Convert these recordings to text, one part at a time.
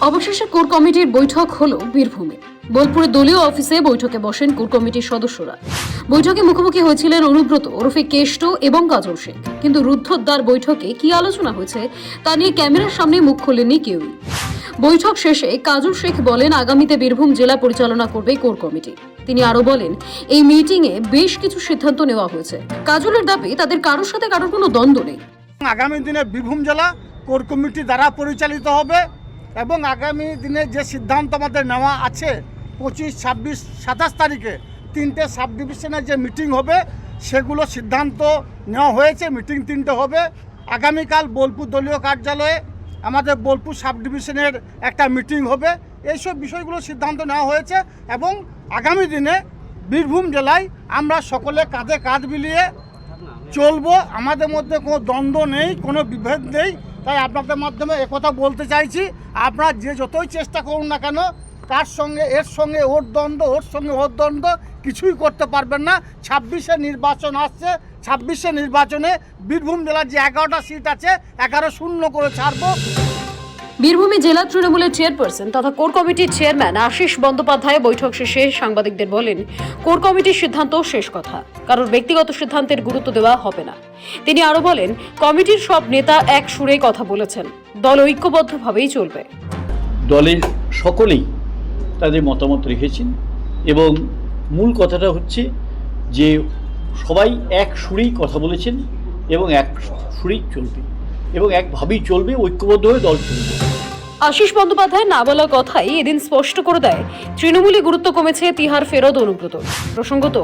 অবশেষে কোর কমিটির বৈঠক হলো বীরভূমে। বোলপুরে দলীয় অফিসে বৈঠকে বসেন কোর কমিটির সদস্যরা। বৈঠকে মুখোমুখি হয়েছিলেন অনুব্রত ওরফে কেষ্ট এবং কাজল শেখ। কিন্তু রুদ্ধদ্বার বৈঠকে কি আলোচনা হয়েছে তা নিয়ে ক্যামেরার সামনে মুখ খোলেননি কেউই। বৈঠক শেষে কাজল শেখ বলেন, আগামীতে বীরভূম জেলা পরিচালনা করবে কোর কমিটি। তিনি আরো বলেন, এই মিটিং এ বেশ কিছু সিদ্ধান্ত নেওয়া হয়েছে। কাজলের দাবি, তাদের কারোর সাথে কারোর কোনো দ্বন্দ্ব নেই। আগামী দিনে বীরভূম জেলা কোর কমিটি দ্বারা পরিচালিত হবে এবং আগামী দিনে যে সিদ্ধান্ত আমাদের নেওয়া আছে 25, 26, 27 তারিখে 3টে সাব ডিভিশনের যে মিটিং হবে সেগুলো সিদ্ধান্ত নেওয়া হয়েছে। মিটিং 3টে হবে। আগামীকাল বোলপুর দলীয় কার্যালয়ে আমাদের বোলপুর সাব ডিভিশনের একটা মিটিং হবে। এইসব বিষয়গুলো সিদ্ধান্ত নেওয়া হয়েছে এবং আগামী দিনে বীরভূম জেলায় আমরা সকলে কাঁধে কাঁধ মিলিয়ে চলবো। আমাদের মধ্যে কোনো দ্বন্দ্ব নেই, কোনো বিভেদ নেই। তাই আপনাদের মাধ্যমে একথা বলতে চাইছি, আপনারা যে যতই চেষ্টা করুন না কেন, তার সঙ্গে এর সঙ্গে ওর দ্বন্দ্ব, ওর সঙ্গে ওর দ্বন্দ্ব কিছুই করতে পারবেন না। 26শে নির্বাচন আসছে। 26শে নির্বাচনে বীরভূম জেলার যে 11টা সিট আছে 11-0 করে ছাড়বো। বীরভূমে জেলা তৃণমূলের চেয়ারপারসন তথা কোর কমিটির চেয়ারম্যান আশিস বন্দ্যোপাধ্যায় বৈঠক শেষে সাংবাদিকদের বলেন, কোর কমিটির সিদ্ধান্ত শেষ কথা, কারণ ব্যক্তিগত সিদ্ধান্তের গুরুত্ব দেওয়া হবে না। তিনি আরো বলেন, কমিটির সব নেতা এক সুরে কথা বলেছেন, দল ঐক্যবদ্ধভাবেই চলবে। দলের সকলেই তাদের মতামত রেখেছেন এবং মূল কথাটা হচ্ছে যে সবাই এক সুরেই কথা বলেছেন এবং এক সুরেই চলবে এবং একভাবেই চলবে, ঐক্যবদ্ধ হয়ে দল চলবে। আশিস বন্দ্যোপাধ্যায় না বলা কথাই এদিন স্পষ্ট করে দেয় তৃণমূলে গুরুত্ব কমেছে তিহার ফেরত অনুব্রত। প্রসঙ্গত,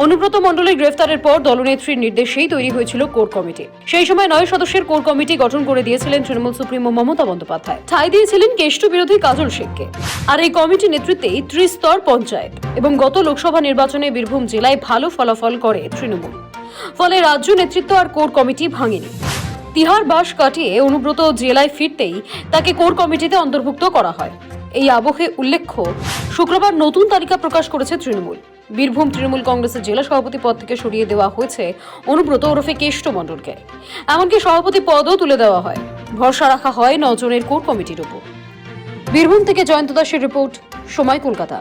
অনুব্রত মণ্ডলের গ্রেফতারের পর দলনেত্রীর নির্দেশেই তৈরি হয়েছিল কোর কমিটি। সেই সময় 9 সদস্যের কোর কমিটি গঠন করে দিয়েছিলেন তৃণমূল সুপ্রিমো মমতা বন্দ্যোপাধ্যায়। ঠাঁই দিয়েছিলেন কেষ্ট বিরোধী কাজল শেখকে। আর এই কমিটি নেতৃত্বেই ত্রিস্তর পঞ্চায়েত এবং গত লোকসভা নির্বাচনে বীরভূম জেলায় ভালো ফলাফল করে তৃণমূল। ফলে রাজ্য নেতৃত্ব আর কোর কমিটি ভাঙেনি। তিহার বাস কাটিয়ে অনুব্রত জেলায় ফিরতেই তাকে কোর কমিটিতে অন্তর্ভুক্ত করা হয়। এই আবহে উল্লেখ্য, শুক্রবার নতুন তালিকা প্রকাশ করেছে তৃণমূল। বীরভূম তৃণমূল কংগ্রেসের জেলা সভাপতি পদ থেকে সরিয়ে দেওয়া হয়েছে অনুব্রত ওরফে কেষ্ট মণ্ডলকে। এমনকি সভাপতি পদও তুলে দেওয়া হয়। ভরসা রাখা হয় 9 জনের কোর কমিটির উপর। বীরভূম থেকে জয়ন্ত দাসের রিপোর্ট, সময়, কলকাতা।